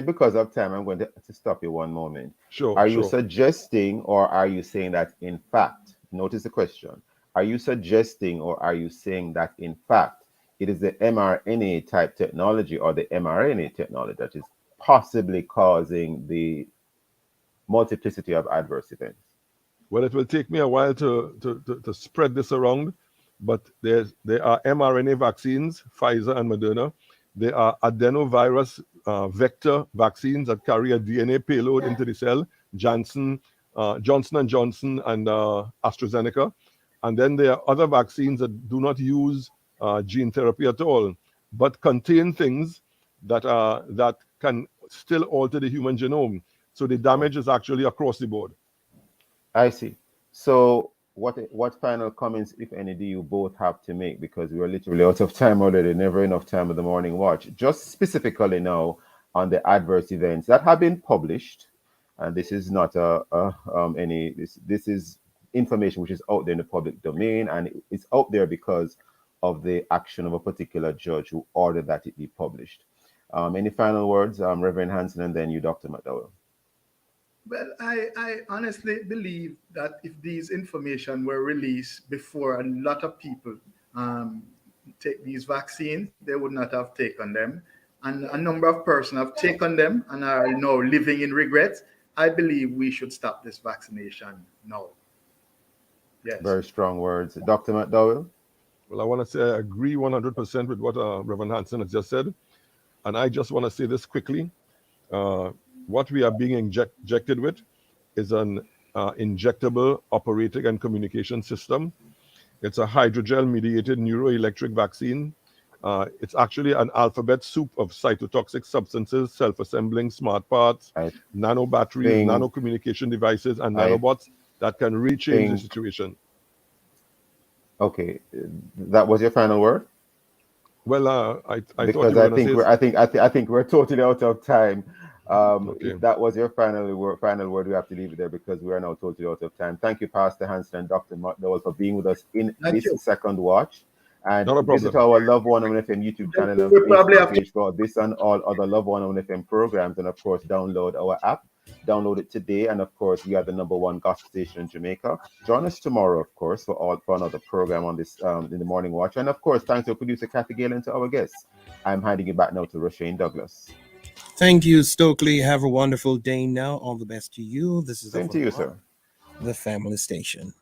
because of time, I'm going to stop you one moment. Sure. Are you suggesting, or are you saying that in fact, notice the question, are you suggesting or are you saying that in fact it is the mRNA type technology or the mRNA technology that is possibly causing the multiplicity of adverse events? Well, it will take me a while to spread this around, but there are mRNA vaccines, Pfizer and Moderna. There are adenovirus vector vaccines that carry a DNA payload into the cell, Johnson & Johnson and AstraZeneca. And then there are other vaccines that do not use gene therapy at all, but contain things that can still alter the human genome. So the damage is actually across the board. I see. So what final comments, if any, do you both have to make? Because we are literally out of time already, never enough time of the morning watch. Just specifically now on the adverse events that have been published, and this is not this is information which is out there in the public domain, and it's out there because of the action of a particular judge who ordered that it be published. Any final words, Reverend Hansen, and then you, Dr. McDowell? Well, I honestly believe that if these information were released before a lot of people take these vaccines, they would not have taken them. And a number of persons have taken them and are now living in regret. I believe we should stop this vaccination now. Yes. Very strong words. Dr. McDowell? Well, I want to say I agree 100% with what Reverend Hansen has just said. And I just want to say this quickly. What we are being injected with is an injectable operating and communication system. It's a hydrogel-mediated neuroelectric vaccine. It's actually an alphabet soup of cytotoxic substances, self-assembling smart parts, nano batteries, nano communication devices, and nanobots that can rechange the situation. Okay, that was your final word? Well, I thought because you were I going to think say. I think we're totally out of time. Okay. If that was your final word, we have to leave it there because we are now totally out of time. Thank you, Pastor Hanson and Dr. McDowell, for being with us in this second watch. And Not a visit problem. our Love 101 FM YouTube channel and We probably Facebook have to- page for this and all other Love 101 FM programs. And of course, download our app. Download it today. And of course, we are the #1 gospel station in Jamaica. Join us tomorrow, of course, for another program on this in the morning watch. And of course, thanks to producer Kathy Gale and to our guests. I'm handing it back now to Roshane Douglas. Thank you, Stokeley. Have a wonderful day now. All the best to you. This is Same to you, sir. The Family Station.